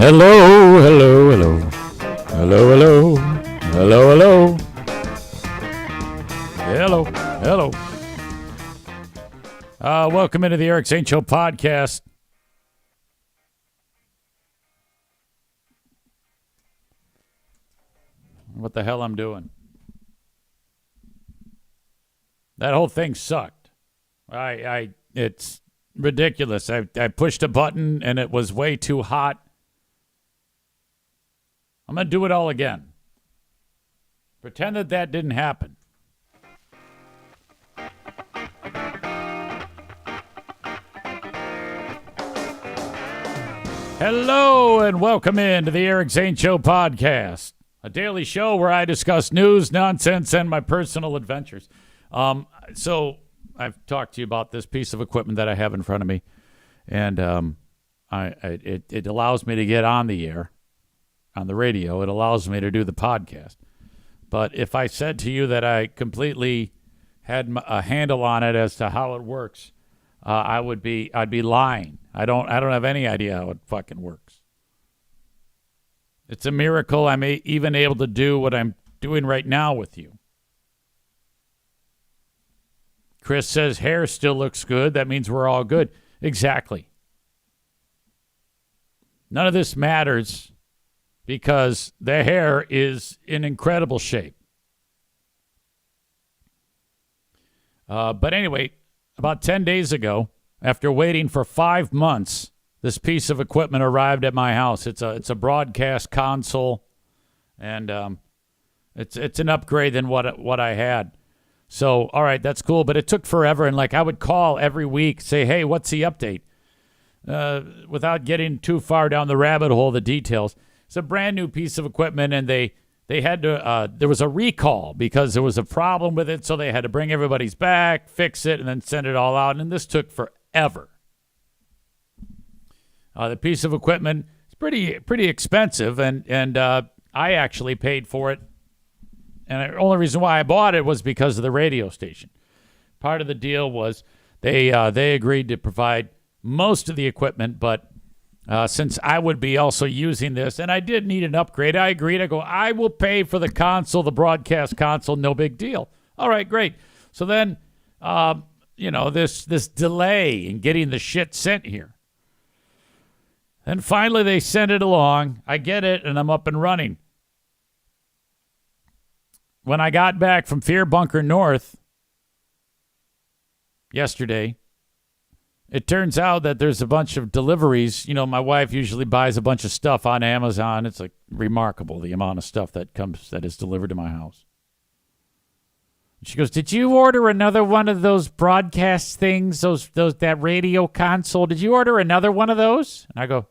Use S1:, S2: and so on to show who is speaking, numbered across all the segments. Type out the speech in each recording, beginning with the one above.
S1: Hello, hello, hello. Hello, hello. Hello, hello. Hello, hello. Welcome into the Eric St. Show podcast. What the hell I'm doing? That whole thing sucked. It's ridiculous. I pushed a button and it was way too hot. I'm going to do it all again. Pretend that didn't happen. Hello and welcome into the Eric St. Show podcast, a daily show where I discuss news, nonsense, and my personal adventures. So I've talked to you about this piece of equipment that I have in front of me, and it allows me to get on the air, on the radio. It allows me to do the podcast. But if I said to you that I completely had a handle on it as to how it works, I'd be lying. I don't have any idea how it fucking works. It's a miracle I'm even able to do what I'm doing right now with you. Chris says hair still looks good. That means we're all good. Exactly. None of this matters because the hair is in incredible shape. But anyway, about 10 days ago, after waiting for 5 months, this piece of equipment arrived at my house. It's a broadcast console, and it's an upgrade than what I had. So, all right, that's cool, but it took forever, and I would call every week, say, hey, what's the update? Without getting too far down the rabbit hole, the details. It's a brand new piece of equipment, and they had to, there was a recall because there was a problem with it, so they had to bring everybody's back, fix it, and then send it all out, and this took forever. The piece of equipment is pretty expensive, and I actually paid for it. And the only reason why I bought it was because of the radio station. Part of the deal was they agreed to provide most of the equipment, but since I would be also using this, and I did need an upgrade, I agreed. I will pay for the console, the broadcast console, no big deal. All right, great. So then, this delay in getting the shit sent here. And finally, they sent it along. I get it, and I'm up and running. When I got back from Fear Bunker North yesterday, it turns out that there's a bunch of deliveries. You know, my wife usually buys a bunch of stuff on Amazon. It's remarkable the amount of stuff that is delivered to my house. She goes, "Did you order another one of those broadcast things? That radio console? Did you order another one of those?" And I go,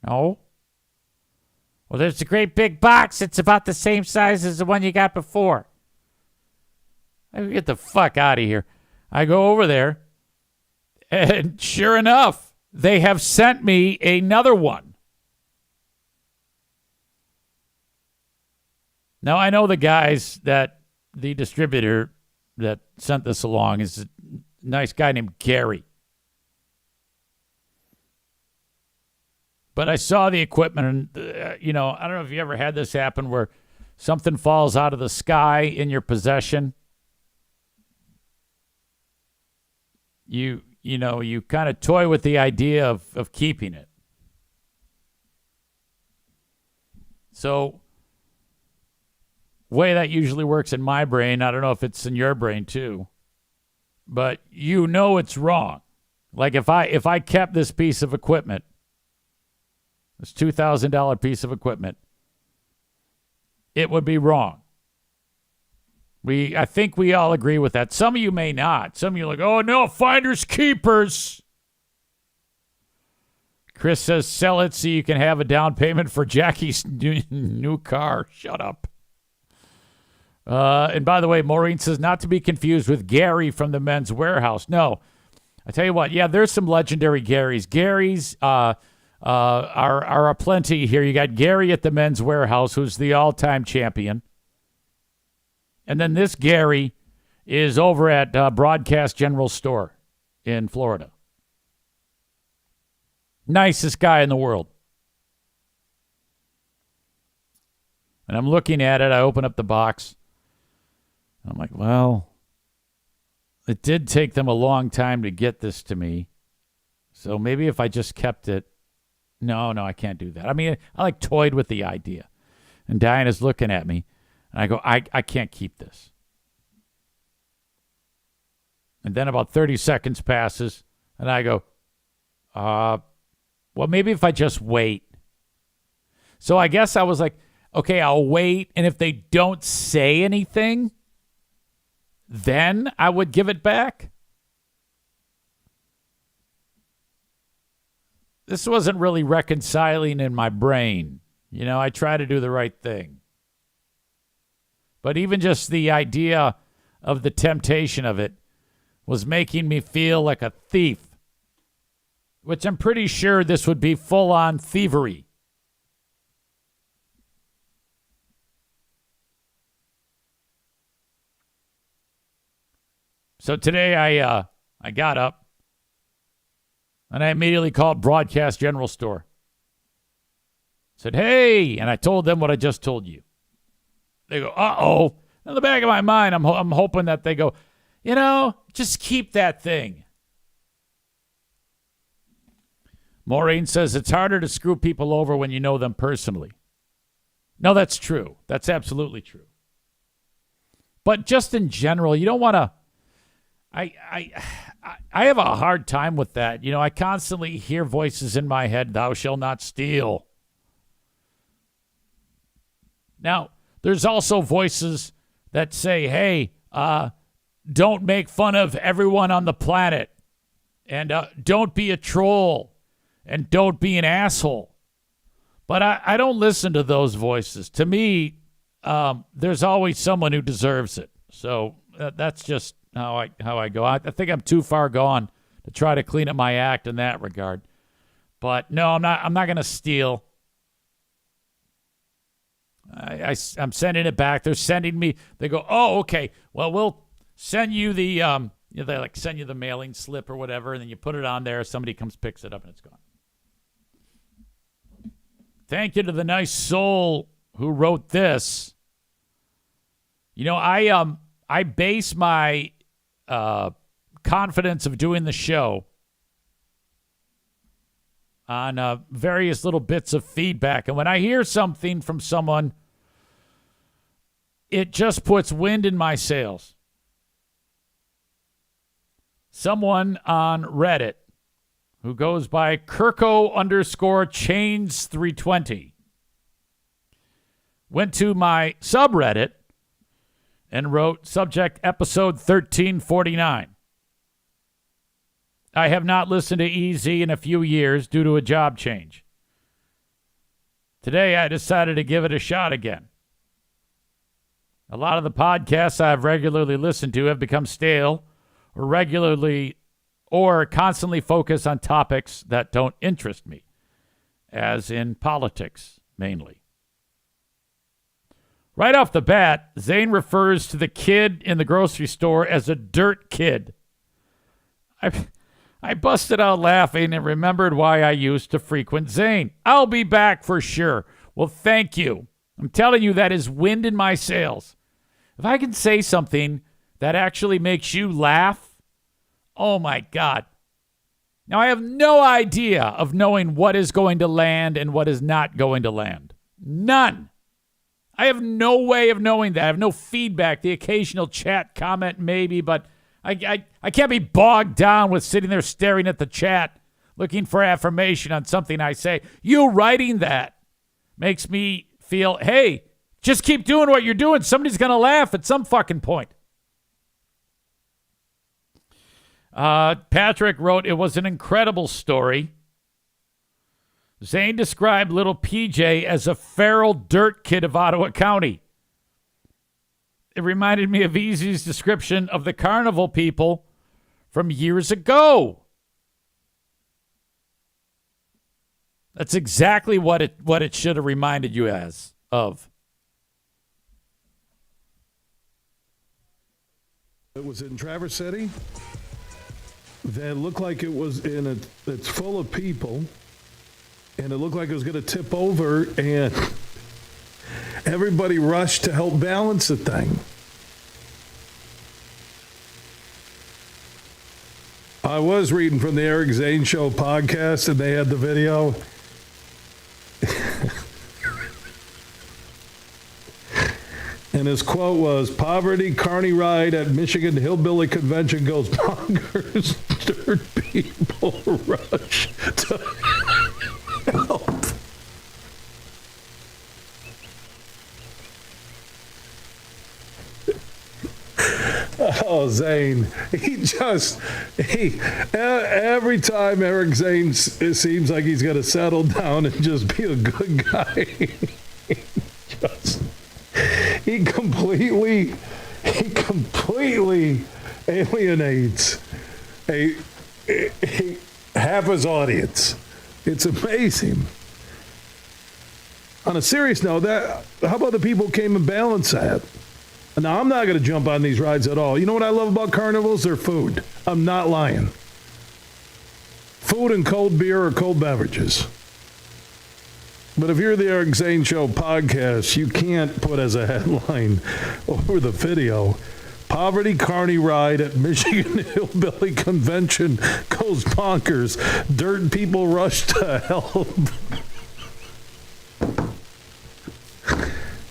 S1: "No." "Well, there's a great big box. It's about the same size as the one you got before." I go, "Get the fuck out of here." I go over there, and sure enough, they have sent me another one. Now, I know the distributor that sent this along is a nice guy named Gary. But I saw the equipment, and, I don't know if you ever had this happen where something falls out of the sky in your possession. You kind of toy with the idea of keeping it. So, way that usually works in my brain, I don't know if it's in your brain too, but it's wrong. Like if I kept this piece of equipment, this $2,000 piece of equipment, it would be wrong. I think we all agree with that. Some of you may not. Some of you are like, "Oh no, finders keepers." Chris says, "Sell it so you can have a down payment for Jackie's new car." Shut up. And by the way, Maureen says, not to be confused with Gary from the Men's Warehouse. No, I tell you what. Yeah, there's some legendary Garys. Garys are aplenty here. You got Gary at the Men's Warehouse, who's the all-time champion. And then this Gary is over at Broadcast General Store in Florida. Nicest guy in the world. And I'm looking at it. I open up the box. I'm like, well, it did take them a long time to get this to me. So maybe if I just kept it. No, I can't do that. I mean, I like toyed with the idea. And Diana's looking at me. And I go, I can't keep this. And then about 30 seconds passes. And I go, well, maybe if I just wait. So I guess I was like, okay, I'll wait. And if they don't say anything, then I would give it back. This wasn't really reconciling in my brain. You know, I try to do the right thing. But even just the idea of the temptation of it was making me feel like a thief, which I'm pretty sure this would be full-on thievery. So today I got up and I immediately called Broadcast General Store. Said, hey, and I told them what I just told you. They go, uh-oh. In the back of my mind, I'm hoping that they go, you know, just keep that thing. Maureen says it's harder to screw people over when you know them personally. No, that's true. That's absolutely true. But just in general, you don't want to. I have a hard time with that. You know, I constantly hear voices in my head, thou shalt not steal. Now, there's also voices that say, hey, don't make fun of everyone on the planet. And don't be a troll. And don't be an asshole. But I don't listen to those voices. To me, there's always someone who deserves it. So that's just how I go. I think I'm too far gone to try to clean up my act in that regard. But no, I'm not going to steal. I'm sending it back. They're sending me. They go, oh, okay. Well, we'll send you the they like send you the mailing slip or whatever, and then you put it on there. Somebody comes, picks it up, and it's gone. Thank you to the nice soul who wrote this. You know, I base my confidence of doing the show on various little bits of feedback. And when I hear something from someone, it just puts wind in my sails. Someone on Reddit who goes by Kirko_Chains320 went to my subreddit and wrote, subject episode 1349. I have not listened to EZ in a few years due to a job change. Today, I decided to give it a shot again. A lot of the podcasts I've regularly listened to have become stale or constantly focus on topics that don't interest me, as in politics, mainly. Right off the bat, Zane refers to the kid in the grocery store as a dirt kid. I busted out laughing and remembered why I used to frequent Zane. I'll be back for sure. Well, thank you. I'm telling you, that is wind in my sails. If I can say something that actually makes you laugh, oh my God. Now, I have no idea of knowing what is going to land and what is not going to land. None. I have no way of knowing that. I have no feedback. The occasional chat comment maybe, but I can't be bogged down with sitting there staring at the chat, looking for affirmation on something I say. You writing that makes me feel, hey, just keep doing what you're doing. Somebody's going to laugh at some fucking point. Patrick wrote, it was an incredible story. Zane described little PJ as a feral dirt kid of Ottawa County. It reminded me of Easy's description of the carnival people from years ago. That's exactly what it should have reminded you of.
S2: It was in Traverse City. That looked like it was it's full of people, and it looked like it was going to tip over, and everybody rushed to help balance the thing. I was reading from the Eric Zane Show podcast, and they had the video. And his quote was, "Poverty carny ride at Michigan Hillbilly Convention goes bonkers. Dirt people rush to help." Oh, Zane. Every time Eric Zane, it seems like he's going to settle down and just be a good guy. He completely alienates half his audience. It's amazing. On a serious note, how about the people who came and balanced that? Now, I'm not going to jump on these rides at all. You know what I love about carnivals? They're food. I'm not lying. Food and cold beer or cold beverages. But if you're the Eric Zane Show podcast, you can't put as a headline over the video, "Poverty carny ride at Michigan Hillbilly Convention goes bonkers. Dirt people rush to help."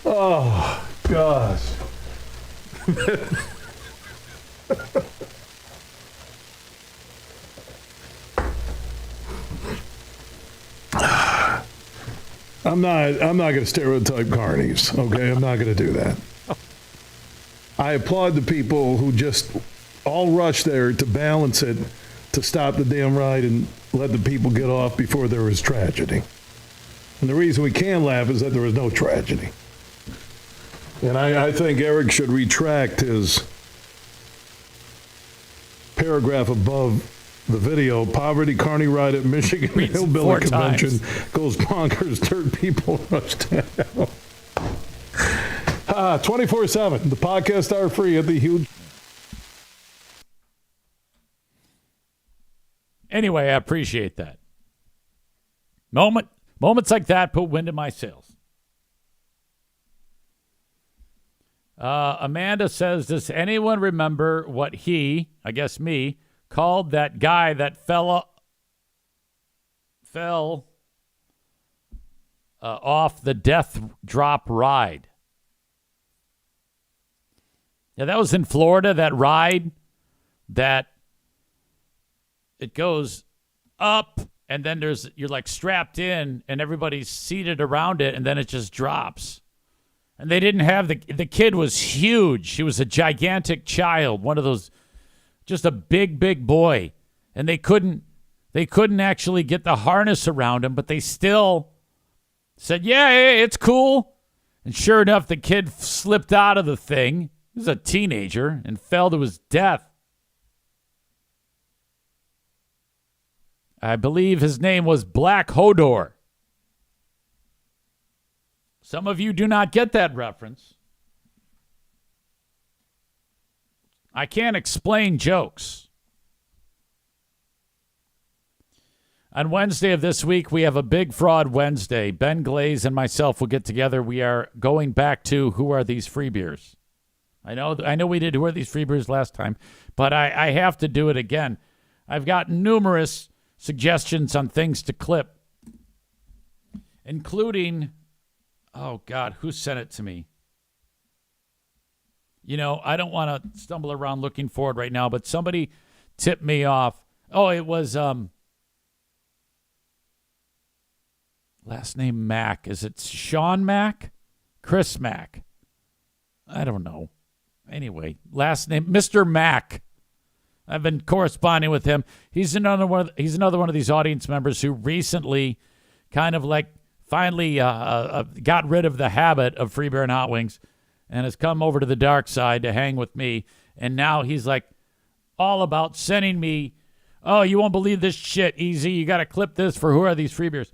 S2: Oh, gosh. I'm not going to stereotype carnies, okay? I'm not going to do that. I applaud the people who just all rush there to balance it, to stop the damn ride and let the people get off before there was tragedy. And the reason we can laugh is that there was no tragedy. And I think Eric should retract his paragraph above the video. "Poverty carny ride at Michigan Hillbilly Convention goes bonkers. Dirt people rush to hell." 24/7. The podcasts are free at the huge.
S1: Anyway, I appreciate that. Moments like that put wind in my sails. Amanda says, "Does anyone remember what he, I guess me, called that guy that fell off the death drop ride?" Yeah, that was in Florida, that ride that it goes up and then you're like strapped in and everybody's seated around it and then it just drops. And they didn't have the kid was huge. She was a gigantic child, one of those, just a big boy. And they couldn't actually get the harness around him, but they still said, yeah, it's cool. And sure enough, the kid slipped out of the thing. He was a teenager and fell to his death. I believe his name was Black Hodor. Some of you do not get that reference. I can't explain jokes. On Wednesday of this week, we have a big fraud Wednesday. Ben Glaze and myself will get together. We are going back to Who Are These Free Beers? I know we did Who Are These Free Beers last time, but I have to do it again. I've got numerous suggestions on things to clip, including, oh God, who sent it to me? You know, I don't want to stumble around looking for it right now, but somebody tipped me off. Oh, it was last name Mack. Is it Sean Mack? Chris Mack? I don't know. Anyway, last name Mr. Mack. I've been corresponding with him. He's another one of these audience members who recently kind of like finally got rid of the habit of free beer and hot wings and has come over to the dark side to hang with me. And now he's like all about sending me, oh, you won't believe this shit, Easy. You got to clip this for Who Are These Free Beers?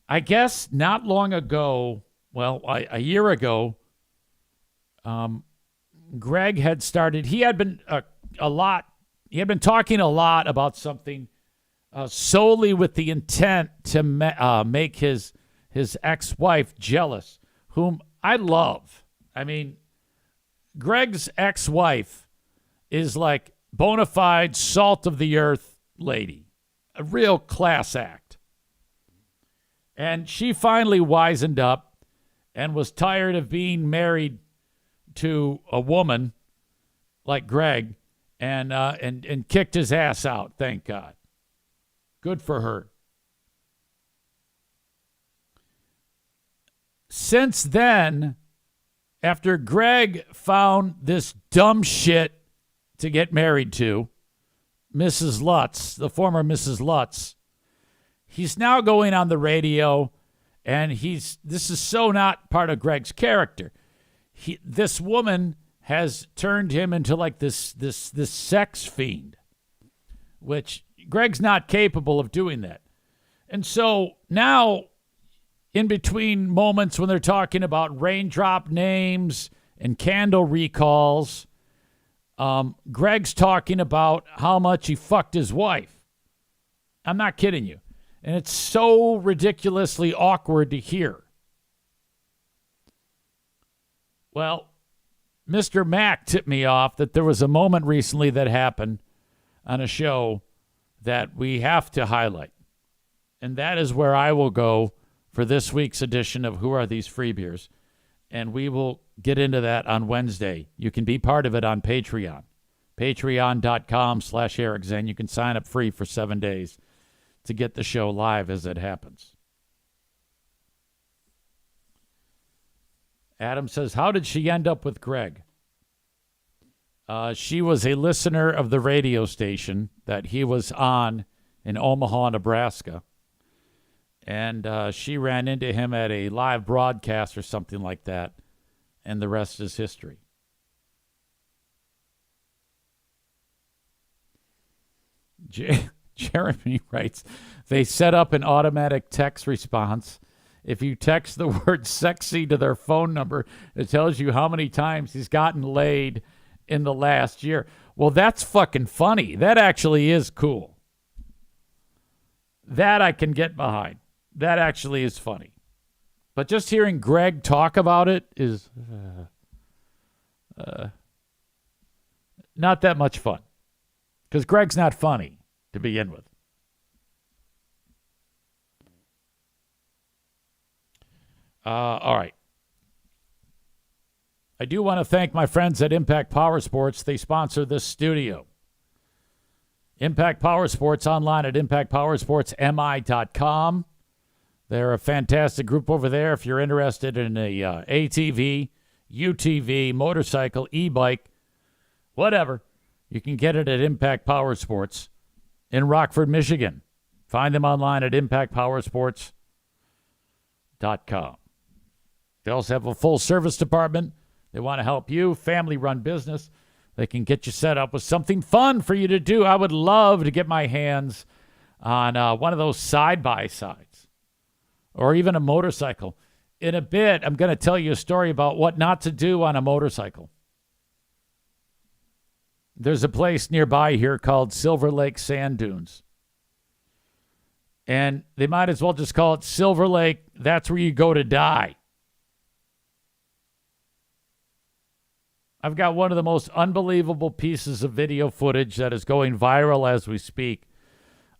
S1: I guess not long ago, well, a year ago, Greg had started, he had been talking a lot about something solely with the intent to make his ex-wife jealous, whom I love. I mean, Greg's ex-wife is like bona fide salt of the earth lady, a real class act. And she finally wisened up and was tired of being married to a woman like Greg and kicked his ass out, thank God. Good for her. Since then, after Greg found this dumb shit to get married to, Mrs. Lutz, the former Mrs. Lutz, he's now going on the radio, and this is so not part of Greg's character. This woman has turned him into like this sex fiend, which Greg's not capable of doing that. And so now, in between moments when they're talking about raindrop names and candle recalls, Greg's talking about how much he fucked his wife. I'm not kidding you. And it's so ridiculously awkward to hear. Well, Mr. Mack tipped me off that there was a moment recently that happened on a show that we have to highlight. And that is where I will go for this week's edition of Who Are These Free Beers? And we will get into that on Wednesday. You can be part of it on Patreon. Patreon.com/Eric Zane. You can sign up free for 7 days to get the show live as it happens. Adam says, how did she end up with Greg? She was a listener of the radio station that he was on in Omaha, Nebraska. And she ran into him at a live broadcast or something like that. And the rest is history. Jeremy writes, they set up an automatic text response. If you text the word sexy to their phone number, it tells you how many times he's gotten laid in the last year. Well, that's fucking funny. That actually is cool. That I can get behind. That actually is funny. But just hearing Greg talk about it is not that much fun. Because Greg's not funny to begin with. All right. I do want to thank my friends at Impact Power Sports. They sponsor this studio. Impact Power Sports online at impactpowersportsmi.com. They're a fantastic group over there. If you're interested in a ATV, UTV, motorcycle, e-bike, whatever, you can get it at Impact Power Sports in Rockford, Michigan. Find them online at impactpowersports.com. They also have a full service department. They want to help you, family-run business. They can get you set up with something fun for you to do. I would love to get my hands on one of those side-by-sides or even a motorcycle. In a bit, I'm going to tell you a story about what not to do on a motorcycle. There's a place nearby here called Silver Lake Sand Dunes. And they might as well just call it Silver Lake. That's where you go to die. I've got one of the most unbelievable pieces of video footage that is going viral as we speak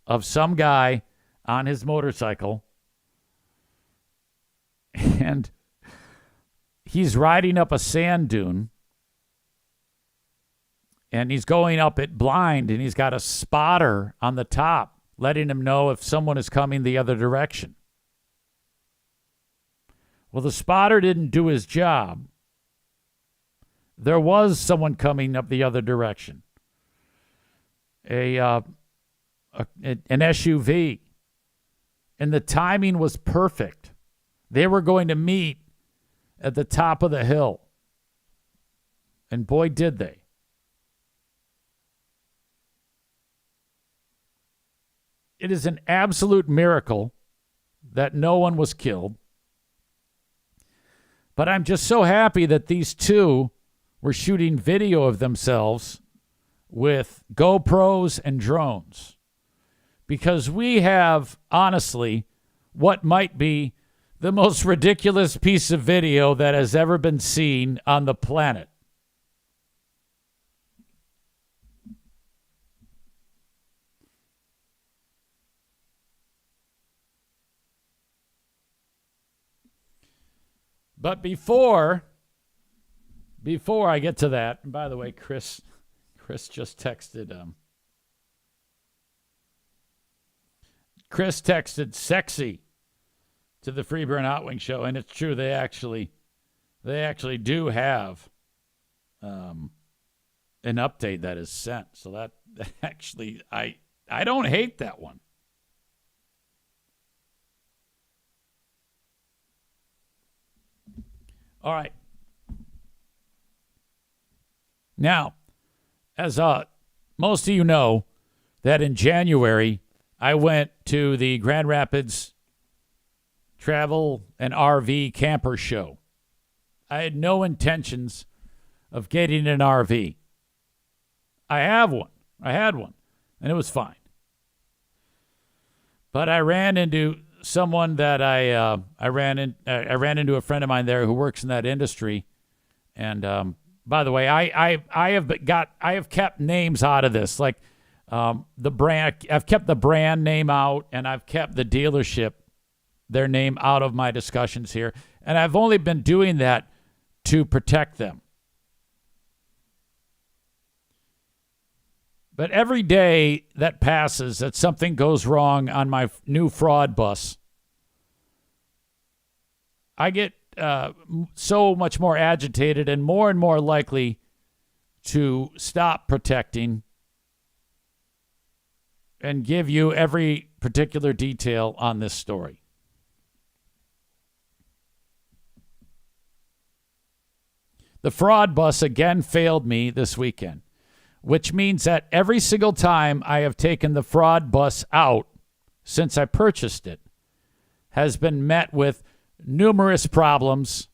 S1: of some guy on his motorcycle. And he's riding up a sand dune. And he's going up it blind, and he's got a spotter on the top letting him know if someone is coming the other direction. Well, the spotter didn't do his job. There was someone coming up the other direction. An SUV. And the timing was perfect. They were going to meet at the top of the hill. And boy, did they. It is an absolute miracle that no one was killed. But I'm just so happy that these two were shooting video of themselves with GoPros and drones. Because we have, honestly, what might be the most ridiculous piece of video that has ever been seen on the planet. But before I get to that, and by the way, Chris just texted Chris texted sexy to the Freeburn Hot Wing Show, and it's true, they actually do have an update that is sent. So that actually I don't hate that one. All right. Now, as most of you know, that in January, I went to the Grand Rapids Travel and RV Camper Show. I had no intentions of getting an RV. I had one, and it was fine. But I ran into someone that I ran into a friend of mine there who works in that industry, and by the way, I have kept names out of this, like the brand. I've kept the brand name out, and I've kept the dealership, their name, out of my discussions here, and I've only been doing that to protect them. But every day that passes that something goes wrong on my new fraud bus, I get so much more agitated and more likely to stop protecting and give you every particular detail on this story. The fraud bus again failed me this weekend, which means that every single time I have taken the fraud bus out since I purchased it has been met with numerous problems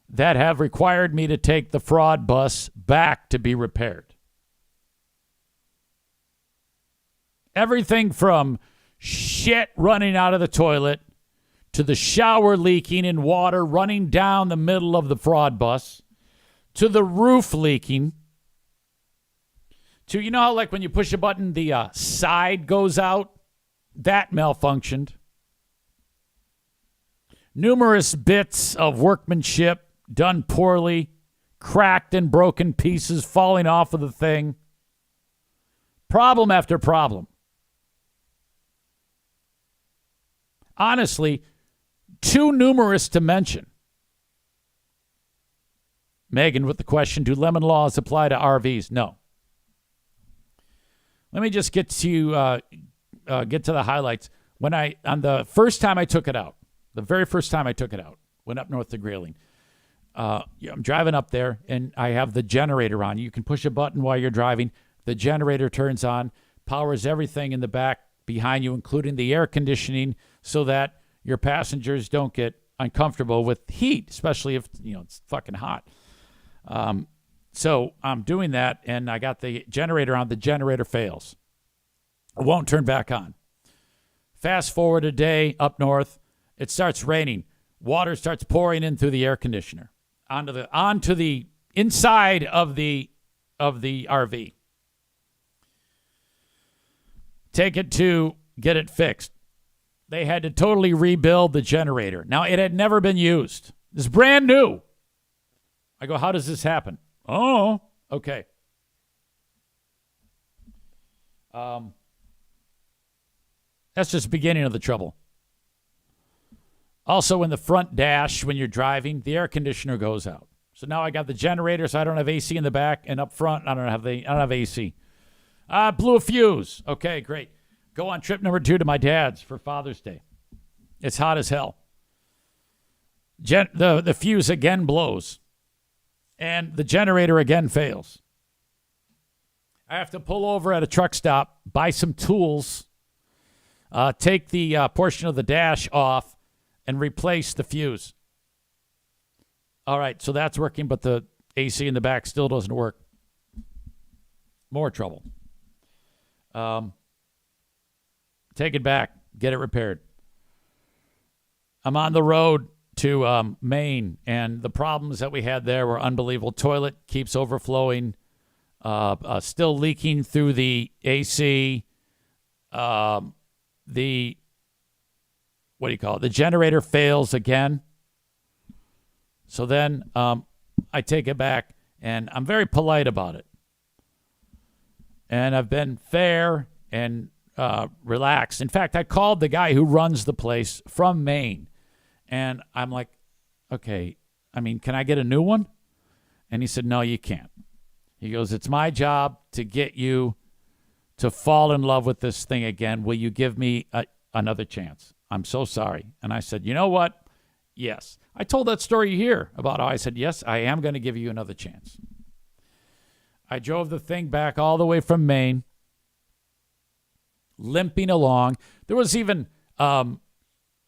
S1: that have required me to take the fraud bus back to be repaired. Everything from shit running out of the toilet to the shower leaking and water running down the middle of the fraud bus to the roof leaking to, you know how like when you push a button, the side goes out? That malfunctioned. Numerous bits of workmanship done poorly, cracked and broken pieces falling off of the thing. Problem after problem. Honestly, too numerous to mention. Megan with the question, do lemon laws apply to RVs? No. Let me just get to the highlights. On the first time I took it out, the very first time I took it out, went up north to Grayling. I'm driving up there, and I have the generator on. You can push a button while you're driving. The generator turns on, powers everything in the back behind you, including the air conditioning, so that your passengers don't get uncomfortable with heat, especially if it's fucking hot. So I'm doing that, and I got the generator on. The generator fails. It won't turn back on. Fast forward a day up north. It starts raining. Water starts pouring in through the air conditioner onto the inside of the RV. Take it to get it fixed. They had to totally rebuild the generator. Now, it had never been used. It's brand new. I go, how does this happen? Oh, okay. That's just the beginning of the trouble. Also, in the front dash, when you're driving, the air conditioner goes out. So now I got the generator, so I don't have AC in the back, and up front, I don't have AC. Blew a fuse. Okay, great. Go on trip number 2 to my dad's for Father's Day. It's hot as hell. The fuse again blows, and the generator again fails. I have to pull over at a truck stop, buy some tools, take the portion of the dash off, and replace the fuse. All right, so that's working, but the AC in the back still doesn't work. More trouble. Take it back. Get it repaired. I'm on the road to Maine, and the problems that we had there were unbelievable. Toilet keeps overflowing, still leaking through the AC. The what do you call it? The generator fails again. So then I take it back, and I'm very polite about it. And I've been fair and relaxed. In fact, I called the guy who runs the place from Maine. And I'm like, okay, I mean, can I get a new one? And he said, no, you can't. He goes, it's my job to get you to fall in love with this thing again. Will you give me another chance? I'm so sorry. And I said, you know what? Yes. I told that story here about how I said, yes, I am going to give you another chance. I drove the thing back all the way from Maine, limping along. There was even, on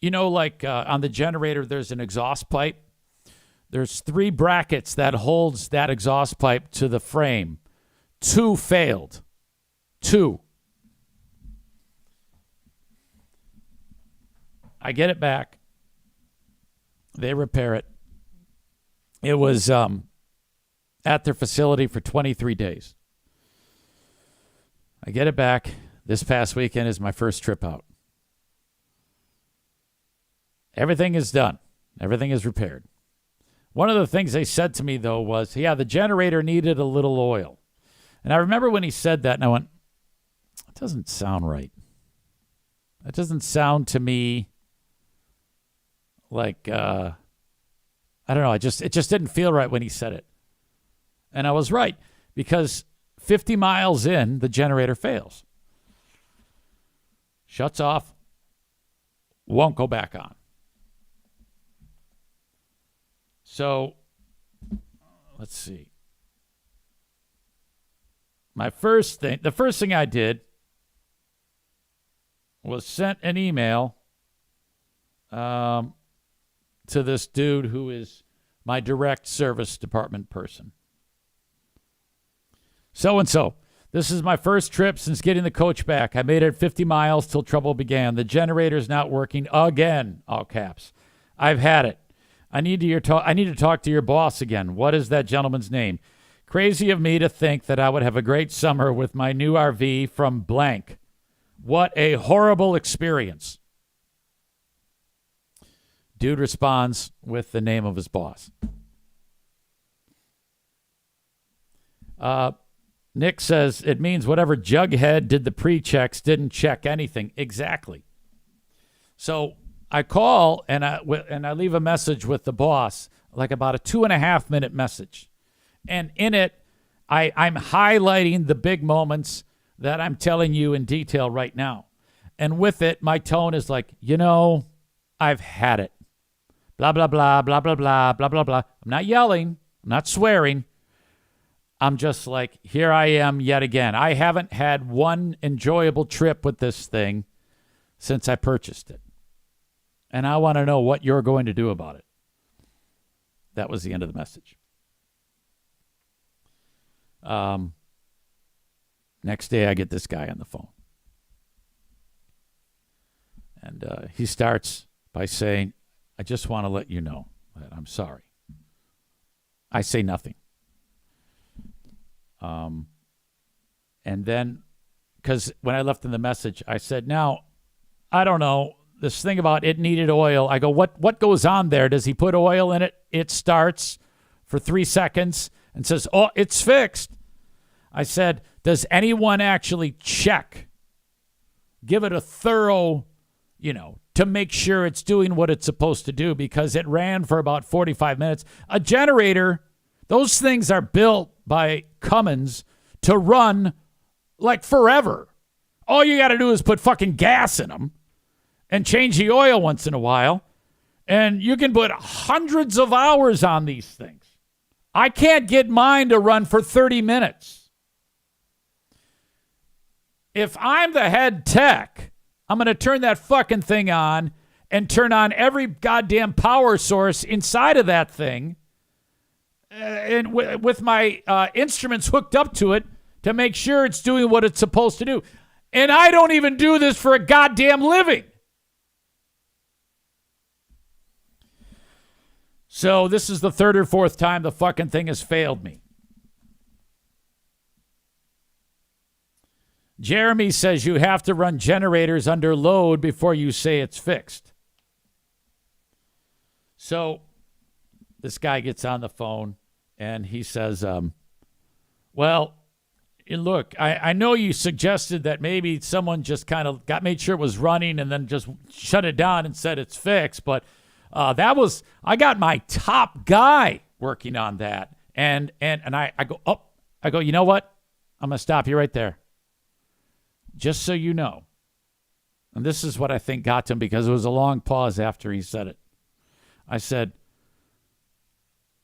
S1: the generator, there's an exhaust pipe. There's 3 brackets that holds that exhaust pipe to the frame. 2 failed. 2. I get it back. They repair it. It was at their facility for 23 days. I get it back. This past weekend is my first trip out. Everything is done. Everything is repaired. One of the things they said to me, though, was, the generator needed a little oil. And I remember when he said that, and I went, it doesn't sound right. That doesn't sound to me like, I don't know. It just didn't feel right when he said it. And I was right, because 50 miles in, the generator fails. Shuts off, won't go back on. So, let's see. The first thing I did was sent an email to this dude who is my direct service department person. So-and-so, this is my first trip since getting the coach back. I made it 50 miles till trouble began. The generator's not working again, all caps. I've had it. I need to talk to your boss again. What is that gentleman's name? Crazy of me to think that I would have a great summer with my new RV from blank. What a horrible experience. Dude responds with the name of his boss. Nick says, it means whatever jughead did the pre-checks didn't check anything. Exactly. So I call and I leave a message with the boss, like about a 2.5 minute message. And in it, I'm highlighting the big moments that I'm telling you in detail right now. And with it, my tone is like, I've had it. Blah, blah, blah, blah, blah, blah, blah, blah, blah. I'm not yelling. I'm not swearing. I'm just like, here I am yet again. I haven't had one enjoyable trip with this thing since I purchased it. And I want to know what you're going to do about it. That was the end of the message. Next day, I get this guy on the phone. And he starts by saying, I just want to let you know that I'm sorry. I say nothing. And then, because when I left him the message, I said, now, I don't know, this thing about it needed oil. I go, what goes on there? Does he put oil in it? It starts for 3 seconds and says, oh, it's fixed. I said, does anyone actually check? Give it a thorough, to make sure it's doing what it's supposed to do, because it ran for about 45 minutes. A generator, those things are built by Cummins to run like forever. All you got to do is put fucking gas in them and change the oil once in a while, and you can put hundreds of hours on these things. I can't get mine to run for 30 minutes. If I'm the head tech, I'm going to turn that fucking thing on and turn on every goddamn power source inside of that thing, and with my instruments hooked up to it to make sure it's doing what it's supposed to do. And I don't even do this for a goddamn living. So this is the third or fourth time the fucking thing has failed me. Jeremy says you have to run generators under load before you say it's fixed. So this guy gets on the phone and he says, well, look, I know you suggested that maybe someone just kind of made sure it was running and then just shut it down and said it's fixed. But I got my top guy working on that. And I go, you know what? I'm going to stop you right there. Just so you know. And this is what I think got to him because it was a long pause after he said it. I said,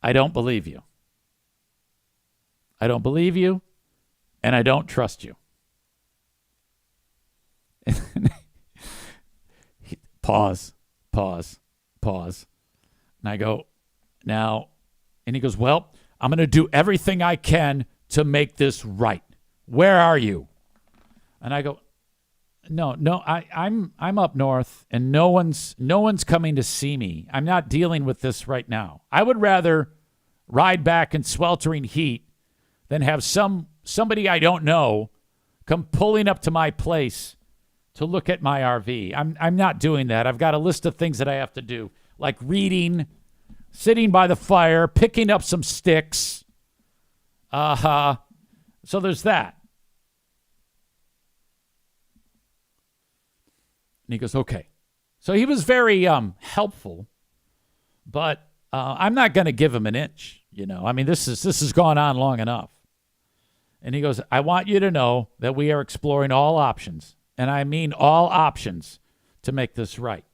S1: I don't believe you. I don't believe you, and I don't trust you. Pause. And I go, now, and he goes, well, I'm going to do everything I can to make this right. Where are you? And I go, no, I'm up north, and no one's coming to see me. I'm not dealing with this right now. I would rather ride back in sweltering heat than have somebody I don't know come pulling up to my place to look at my RV. I'm not doing that. I've got a list of things that I have to do, like reading, sitting by the fire, picking up some sticks. So there's that. And he goes, okay. So he was very helpful, but I'm not going to give him an inch. I mean, this has gone on long enough. And he goes, I want you to know that we are exploring all options, and I mean all options, to make this right.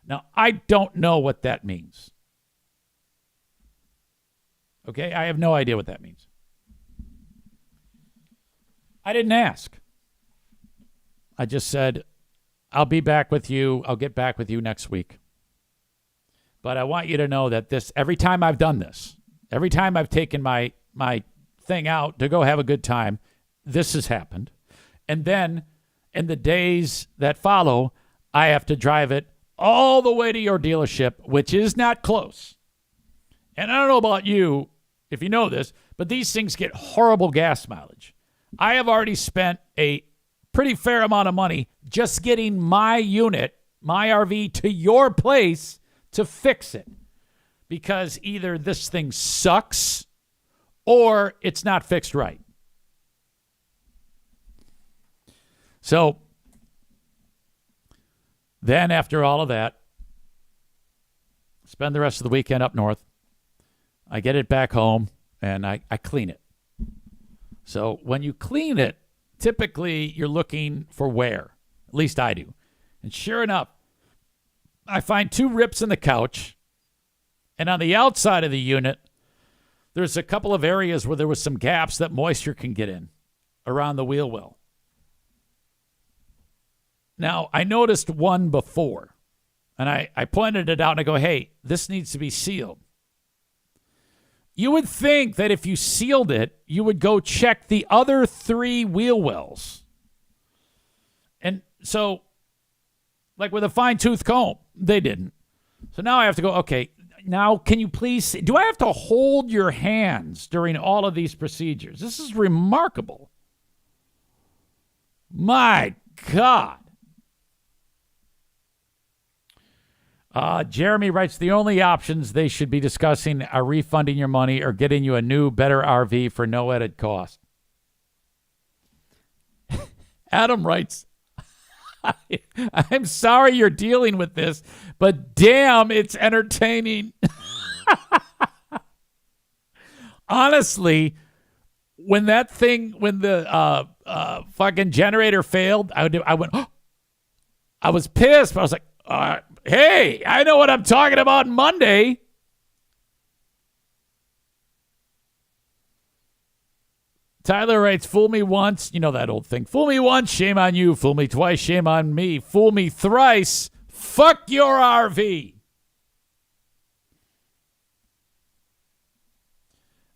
S1: Now, I don't know what that means. Okay? I have no idea what that means. I didn't ask. I just said, I'll be back with you. I'll get back with you next week. But I want you to know that every time I've done this, every time I've taken my thing out to go have a good time, this has happened. And then in the days that follow, I have to drive it all the way to your dealership, which is not close. And I don't know about you, if you know this, but these things get horrible gas mileage. I have already spent a pretty fair amount of money just getting my unit, my RV, to your place to fix it. Because either this thing sucks or it's not fixed right. So then after all of that, spend the rest of the weekend up north. I get it back home and I clean it. So when you clean it, typically you're looking for wear. At least I do. And sure enough, I find 2 rips in the couch. And on the outside of the unit, there's a couple of areas where there was some gaps that moisture can get in around the wheel well. Now, I noticed one before, and I pointed it out and I go, hey, this needs to be sealed. You would think that if you sealed it, you would go check the other 3 wheel wells. And so, like with a fine-tooth comb, they didn't. So now I have to go, okay, now can you please, do I have to hold your hands during all of these procedures? This is remarkable. My God. Jeremy writes, the only options they should be discussing are refunding your money or getting you a new, better RV for no added cost. Adam writes, I'm sorry you're dealing with this, but damn, it's entertaining. Honestly, when the fucking generator failed, I went, oh! I was pissed, but I was like, hey, I know what I'm talking about Monday. Tyler writes, fool me once. You know that old thing. Fool me once, shame on you. Fool me twice, shame on me. Fool me thrice, fuck your RV.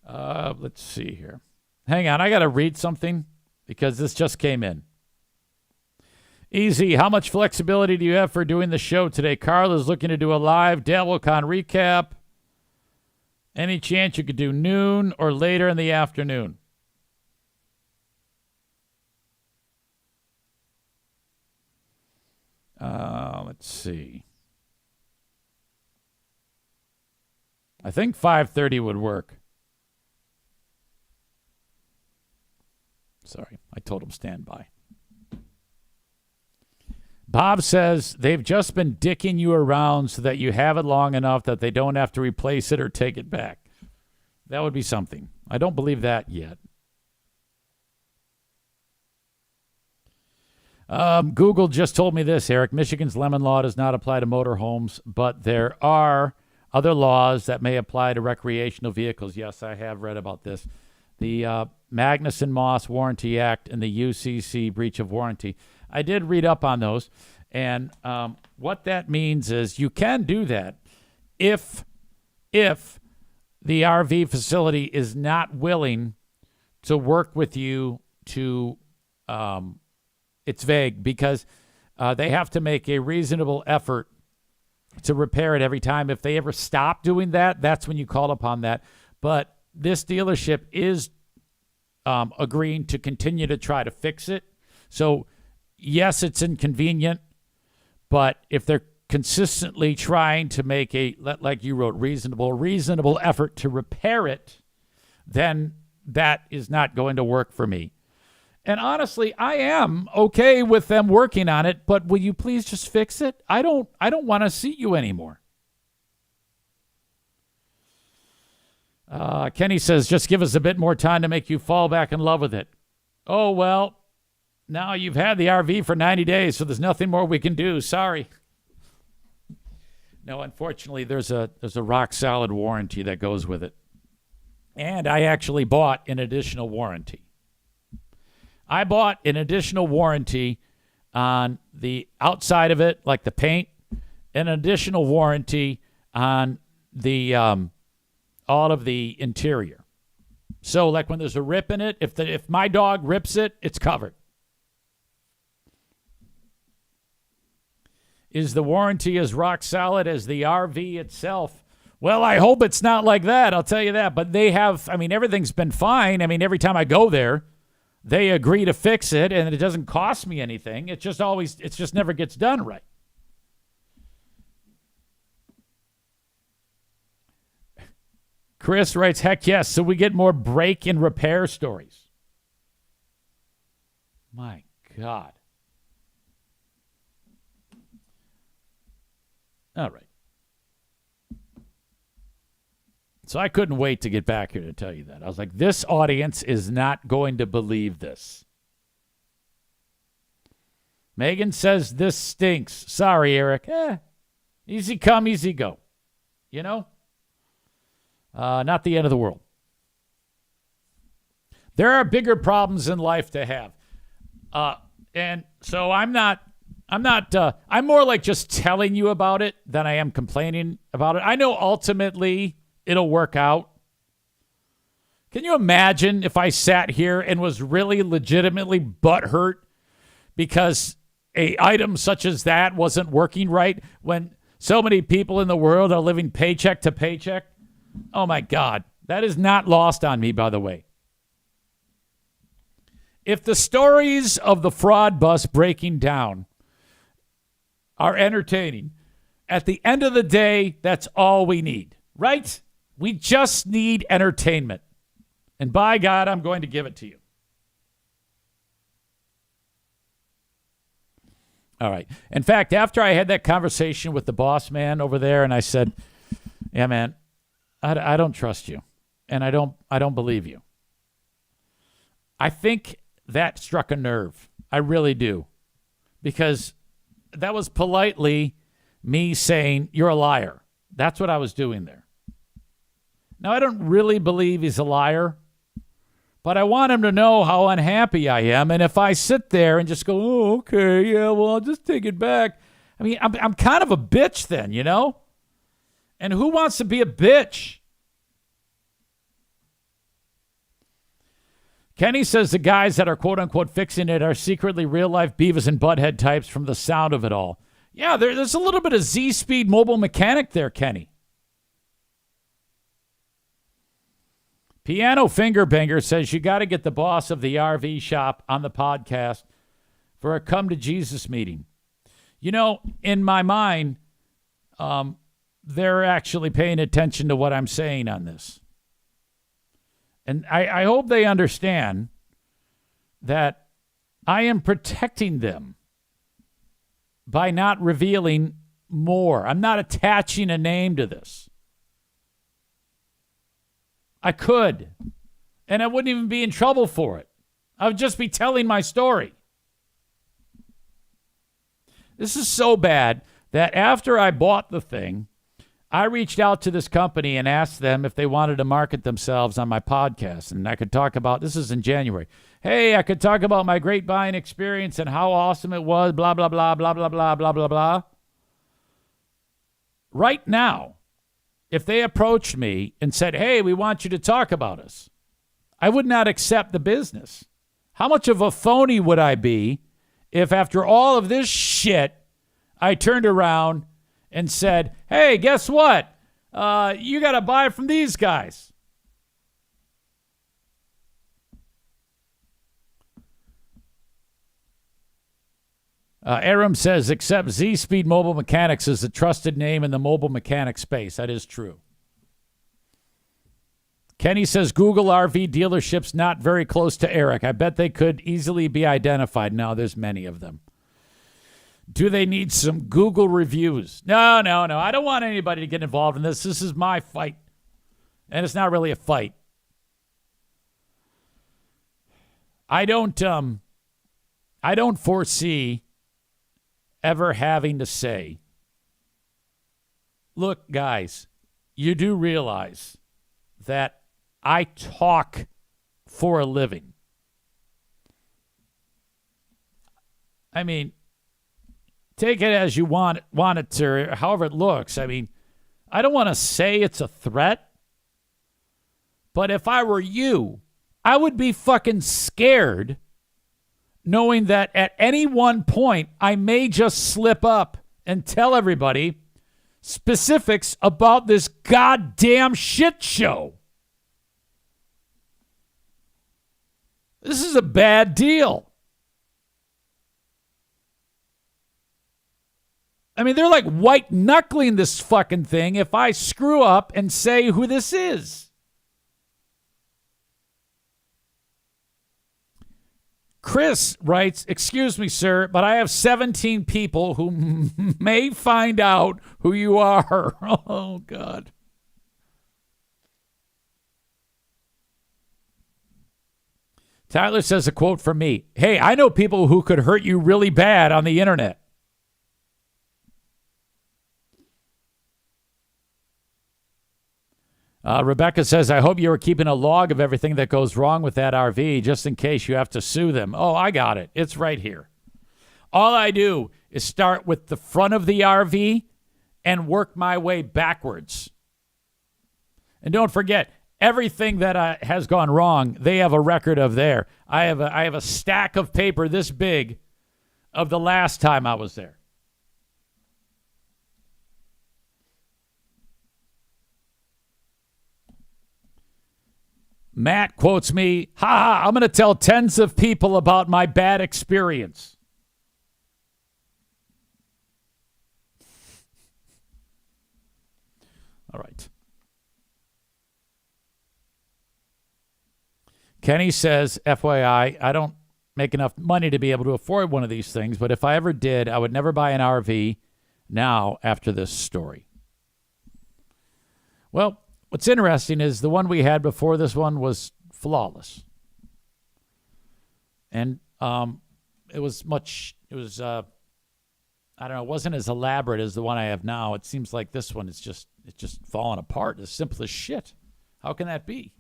S1: Let's see here. Hang on, I got to read something because this just came in. Easy, how much flexibility do you have for doing the show today? Carl is looking to do a live DaleWilcon recap. Any chance you could do noon or later in the afternoon? Let's see. I think 5:30 would work. Sorry, I told him stand by. Bob says they've just been dicking you around so that you have it long enough that they don't have to replace it or take it back. That would be something. I don't believe that yet. Google just told me this, Eric. Michigan's lemon law does not apply to motorhomes, but there are other laws that may apply to recreational vehicles. Yes, I have read about this. The Magnuson-Moss Warranty Act and the UCC breach of warranty. I did read up on those, and what that means is you can do that if the RV facility is not willing to work with you to it's vague because they have to make a reasonable effort to repair it every time. If they ever stop doing that, that's when you call upon that. But this dealership is agreeing to continue to try to fix it. So, yes, it's inconvenient, but if they're consistently trying to make a, like you wrote, reasonable effort to repair it, then that is not going to work for me. And honestly, I am okay with them working on it, but will you please just fix it? I don't want to see you anymore. Kenny says, just give us a bit more time to make you fall back in love with it. Oh, well, now you've had the RV for 90 days, so there's nothing more we can do. Sorry. No, unfortunately, there's a rock solid warranty that goes with it. And I actually bought an additional warranty. I bought an additional warranty on the outside of it, like the paint, an additional warranty on the all of the interior. So, like when there's a rip in it, if my dog rips it, it's covered. Is the warranty as rock solid as the RV itself? Well, I hope it's not like that. I'll tell you that. But they have, everything's been fine. Every time I go there, they agree to fix it, and it doesn't cost me anything. It just never gets done right. Chris writes, heck yes, so we get more break and repair stories. My God. All right. So I couldn't wait to get back here to tell you that. I was like, this audience is not going to believe this. Megan says this stinks. Sorry, Eric. Easy come, easy go. You know? Not the end of the world. There are bigger problems in life to have. And so I'm more like just telling you about it than I am complaining about it. I know ultimately it'll work out. Can you imagine if I sat here and was really legitimately butthurt because a item such as that wasn't working right when so many people in the world are living paycheck to paycheck? Oh, my God. That is not lost on me, by the way. If the stories of the fraud bus breaking down are entertaining, at the end of the day, that's all we need, right? We just need entertainment. And by God, I'm going to give it to you. All right. In fact, after I had that conversation with the boss man over there, and I said, yeah, man, I don't trust you, and I don't believe you. I think that struck a nerve. I really do. Because that was politely me saying, you're a liar. That's what I was doing there. Now, I don't really believe he's a liar, but I want him to know how unhappy I am. And if I sit there and just go, oh, okay, yeah, well, I'll just take it back. I'm kind of a bitch then, you know? And who wants to be a bitch? Kenny says the guys that are quote-unquote fixing it are secretly real-life Beavis and Butthead types from the sound of it all. Yeah, there's a little bit of Z-Speed mobile mechanic there, Kenny. Piano Finger Banger says you got to get the boss of the RV shop on the podcast for a come to Jesus meeting. You know, in my mind, they're actually paying attention to what I'm saying on this. And I hope they understand that I am protecting them by not revealing more. I'm not attaching a name to this. I could, and I wouldn't even be in trouble for it. I would just be telling my story. This is so bad that after I bought the thing, I reached out to this company and asked them if they wanted to market themselves on my podcast. And I could talk about, this is in January. Hey, I could talk about my great buying experience and how awesome it was, blah, blah, blah, blah, blah, blah, blah, blah, blah. Right now, if they approached me and said, hey, we want you to talk about us, I would not accept the business. How much of a phony would I be if after all of this shit, I turned around and said, hey, guess what? You got to buy from these guys. Aram says, except Z-Speed Mobile Mechanics is a trusted name in the mobile mechanic space. That is true. Kenny says, Google RV dealerships not very close to Eric. I bet they could easily be identified. No, there's many of them. Do they need some Google reviews? No. I don't want anybody to get involved in this. This is my fight. And it's not really a fight. I don't foresee ever having to say, look, guys, you do realize that I talk for a living. I mean, take it as you want it to, however it looks. I mean, I don't want to say it's a threat, but if I were you, I would be fucking scared knowing that at any one point I may just slip up and tell everybody specifics about this goddamn shit show. This is a bad deal. I mean, they're like white knuckling this fucking thing if I screw up and say who this is. Chris writes, excuse me, sir, but I have 17 people who may find out who you are. Oh, God. Tyler says a quote from me. Hey, I know people who could hurt you really bad on the internet. Rebecca says, I hope you are keeping a log of everything that goes wrong with that RV just in case you have to sue them. Oh, I got it. It's right here. All I do is start with the front of the RV and work my way backwards. And don't forget, everything that has gone wrong, they have a record of there. I have a stack of paper this big of the last time I was there. Matt quotes me, I'm going to tell tens of people about my bad experience. All right. Kenny says, FYI, I don't make enough money to be able to afford one of these things, but if I ever did, I would never buy an RV now after this story. Well, what's interesting is the one we had before this one was flawless. And it was, I don't know, it wasn't as elaborate as the one I have now. It seems like this one is it's just falling apart. It's simple as shit. How can that be?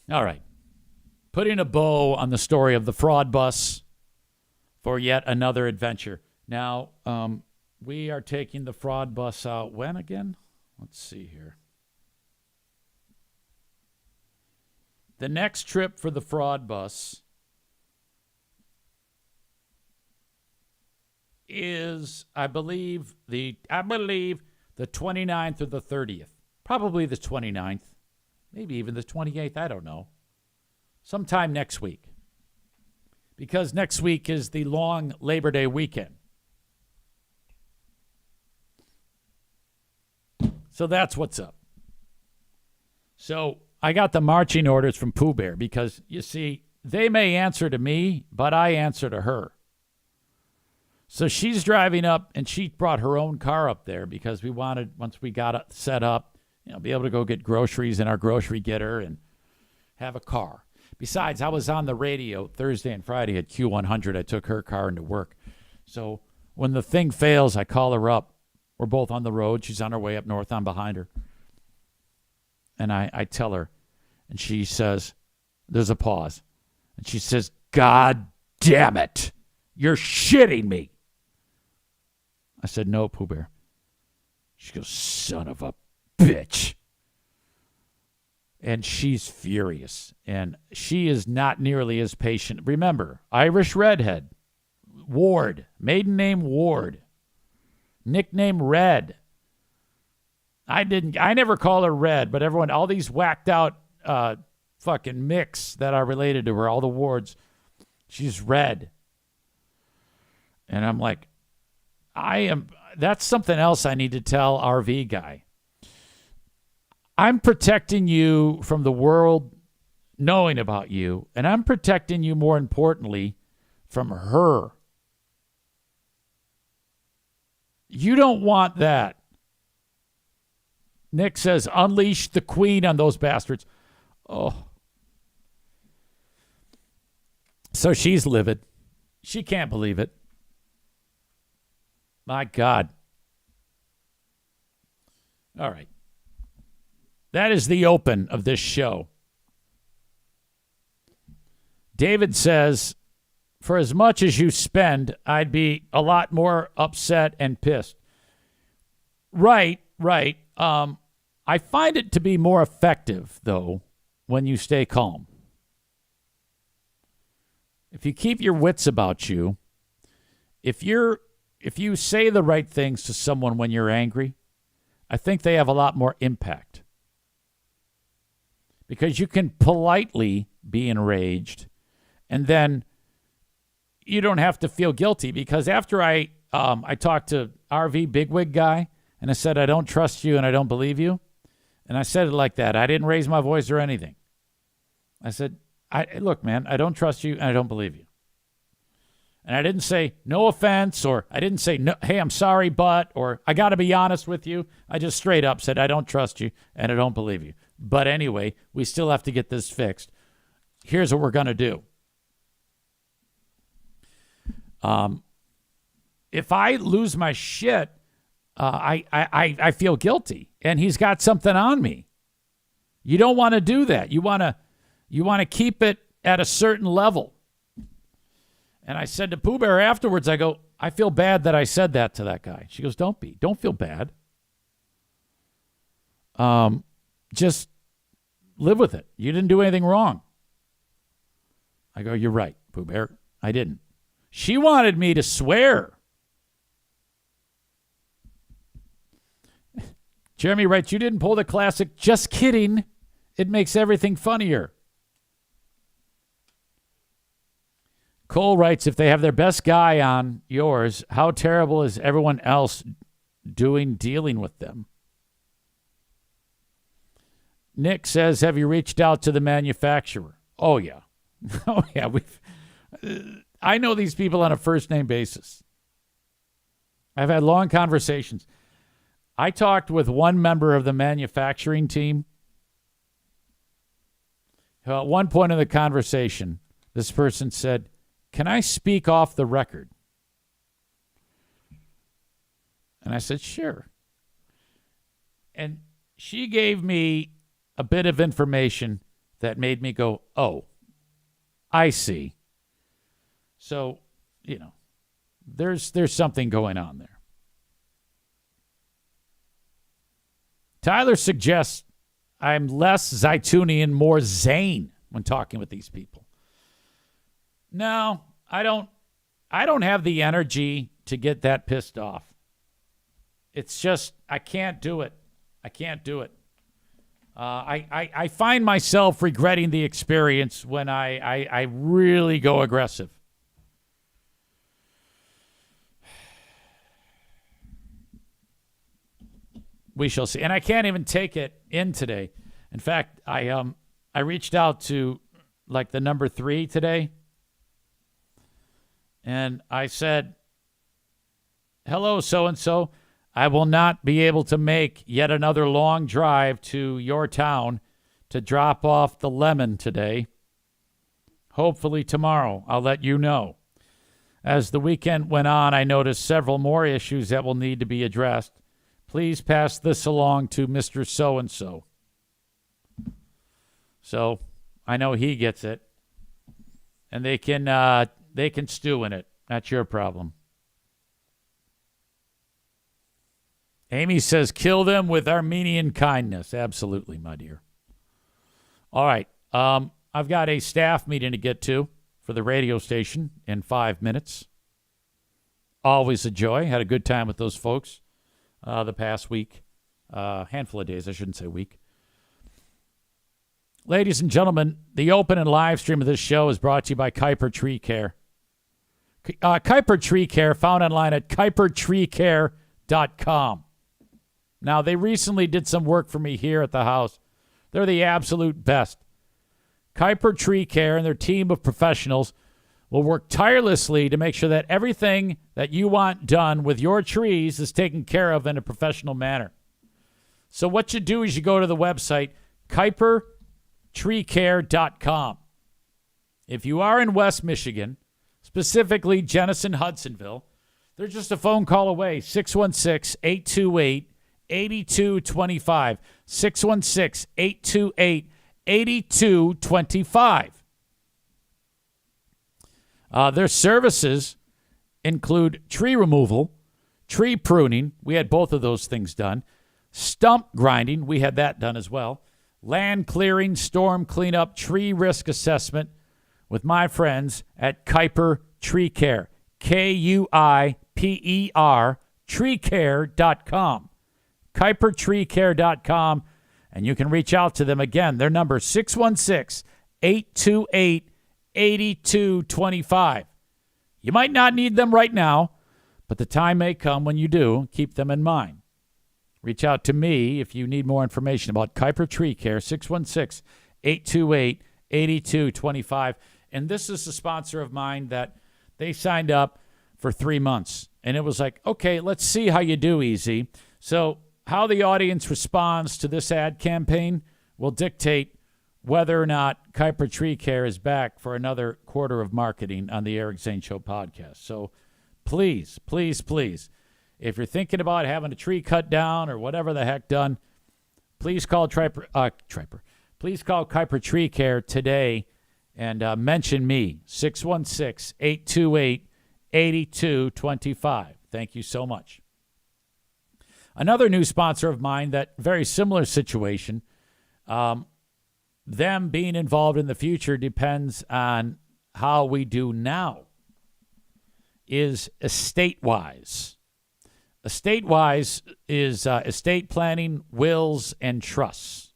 S1: All right. Putting a bow on the story of the fraud bus for yet another adventure. Now, we are taking the fraud bus out when again? Let's see here. The next trip for the fraud bus is, I believe the 29th or the 30th. Probably the 29th, maybe even the 28th. I don't know. Sometime next week. Because next week is the long Labor Day weekend. So that's what's up. So I got the marching orders from Pooh Bear because, you see, they may answer to me, but I answer to her. So she's driving up, and she brought her own car up there because we wanted, once we got it set up, be able to go get groceries in our grocery getter and have a car. Besides, I was on the radio Thursday and Friday at Q100. I took her car into work. So when the thing fails, I call her up. We're both on the road. She's on her way up north. I'm behind her. And I tell her, and she says, there's a pause. And she says, God damn it. You're shitting me. I said, no, Pooh Bear. She goes, son of a bitch. And she's furious. And she is not nearly as patient. Remember, Irish redhead, Ward, maiden name Ward, nickname Red. I never call her Red, but everyone, all these whacked out fucking mix that are related to her, all the Wards, she's Red. And I'm like, that's something else I need to tell RV guy. I'm protecting you from the world knowing about you, and I'm protecting you, more importantly, from her. You don't want that. Nick says, unleash the queen on those bastards. Oh. So she's livid. She can't believe it. My God. All right. That is the open of this show. David says, for as much as you spend, I'd be a lot more upset and pissed. Right. I find it to be more effective, though, when you stay calm. If you keep your wits about you, if you say the right things to someone when you're angry, I think they have a lot more impact. Because you can politely be enraged, and then you don't have to feel guilty. Because after I talked to RV Bigwig guy, and I said, I don't trust you and I don't believe you, and I said it like that. I didn't raise my voice or anything. I said, look, man, I don't trust you and I don't believe you. And I didn't say no offense, or I didn't say, no, hey, I'm sorry, but, or I got to be honest with you. I just straight up said, I don't trust you and I don't believe you. But anyway, we still have to get this fixed. Here's what we're going to do. If I lose my shit, I feel guilty, and he's got something on me. You don't want to do that. You want to keep it at a certain level. And I said to Pooh Bear afterwards, I go, I feel bad that I said that to that guy. She goes, don't feel bad. Just live with it. You didn't do anything wrong. I go, you're right, Pooh Bear. I didn't. She wanted me to swear. Jeremy writes, you didn't pull the classic, just kidding. It makes everything funnier. Cole writes, if they have their best guy on yours, how terrible is everyone else dealing with them? Nick says, have you reached out to the manufacturer? Oh, yeah. Oh, yeah. I know these people on a first-name basis. I've had long conversations. I talked with one member of the manufacturing team. At one point in the conversation, this person said, can I speak off the record? And I said, sure. And she gave me a bit of information that made me go, oh, I see. So, there's something going on there. Tyler suggests I'm less Zaytunian, more Zane when talking with these people. No, I don't have the energy to get that pissed off. It's just, I can't do it. I find myself regretting the experience when I really go aggressive. We shall see. And I can't even take it in today. In fact, I reached out to like the number 3 today. And I said, hello, so-and-so. I will not be able to make yet another long drive to your town to drop off the lemon today. Hopefully tomorrow, I'll let you know. As the weekend went on, I noticed several more issues that will need to be addressed. Please pass this along to Mr. So-and-so. So I know he gets it. And they can stew in it. That's your problem. Amy says, kill them with Armenian kindness. Absolutely, my dear. All right. I've got a staff meeting to get to for the radio station in 5 minutes. Always a joy. Had a good time with those folks the past week. Handful of days, I shouldn't say week. Ladies and gentlemen, the open and live stream of this show is brought to you by Kuiper Tree Care. Kuiper Tree Care, found online at kuipertreecare.com. Now, they recently did some work for me here at the house. They're the absolute best. Kuiper Tree Care and their team of professionals will work tirelessly to make sure that everything that you want done with your trees is taken care of in a professional manner. So what you do is you go to the website, kuipertreecare.com. If you are in West Michigan, specifically Jenison-Hudsonville, they're just a phone call away, 616-828-8225, 616-828-8225. Their services include tree removal, tree pruning. We had both of those things done. Stump grinding. We had that done as well. Land clearing, storm cleanup, tree risk assessment with my friends at Kuiper Tree Care. Kuiper, treecare.com. KuiperTreeCare.com. And you can reach out to them again. Their number is 616-828-8225. You might not need them right now, but the time may come when you do. Keep them in mind. Reach out to me if you need more information about Kuiper Tree Care, 616-828-8225. And this is a sponsor of mine that they signed up for 3 months. And it was like, okay, let's see how you do, Easy. So how the audience responds to this ad campaign will dictate whether or not Kuiper Tree Care is back for another quarter of marketing on the Eric Zane Show podcast. So please, please, please, if you're thinking about having a tree cut down or whatever the heck done, please call Please call Kuiper Tree Care today and mention me, 616-828-8225. Thank you so much. Another new sponsor of mine, that very similar situation, them being involved in the future depends on how we do now, is EstateWise. EstateWise is estate planning, wills, and trusts.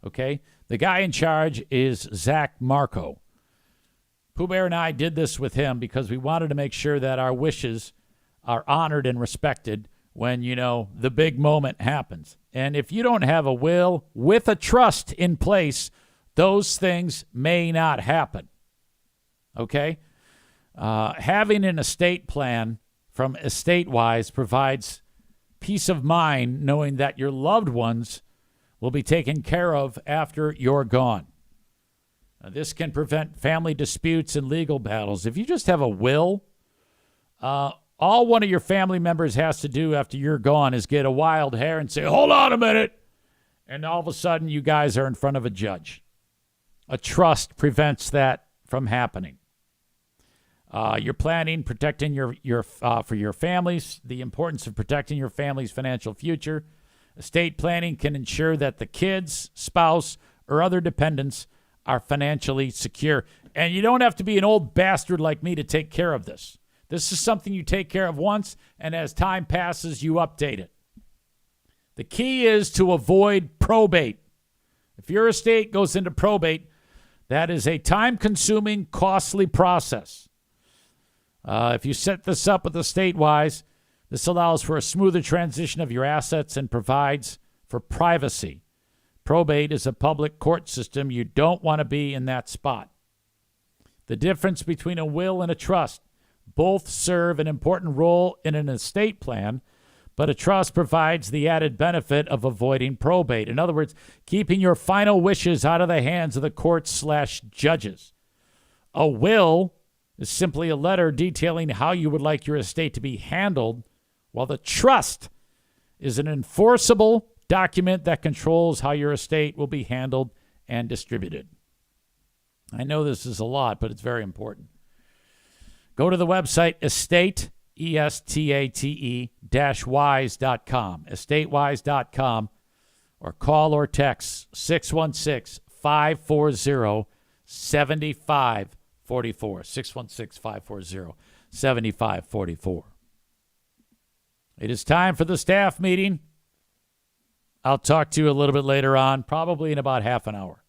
S1: Okay? The guy in charge is Zach Marco. Pooh Bear and I did this with him because we wanted to make sure that our wishes are honored and respected when, the big moment happens. And if you don't have a will with a trust in place, those things may not happen. Okay? Having an estate plan from EstateWise provides peace of mind knowing that your loved ones will be taken care of after you're gone. This can prevent family disputes and legal battles. If you just have a will, all one of your family members has to do after you're gone is get a wild hair and say, hold on a minute. And all of a sudden, you guys are in front of a judge. A trust prevents that from happening. You're planning, protecting for your families, the importance of protecting your family's financial future. Estate planning can ensure that the kids, spouse, or other dependents are financially secure. And you don't have to be an old bastard like me to take care of this. This is something you take care of once, and as time passes, you update it. The key is to avoid probate. If your estate goes into probate, that is a time-consuming, costly process. If you set this up with EstateWise, this allows for a smoother transition of your assets and provides for privacy. Probate is a public court system. You don't want to be in that spot. The difference between a will and a trust: both serve an important role in an estate plan, but a trust provides the added benefit of avoiding probate. In other words, keeping your final wishes out of the hands of the courts/judges. A will is simply a letter detailing how you would like your estate to be handled, while the trust is an enforceable document that controls how your estate will be handled and distributed. I know this is a lot, but it's very important. Go to the website estate, estate-wise.com, estatewise.com, or call or text 616-540-7544, 616-540-7544. It is time for the staff meeting. I'll talk to you a little bit later on, probably in about half an hour.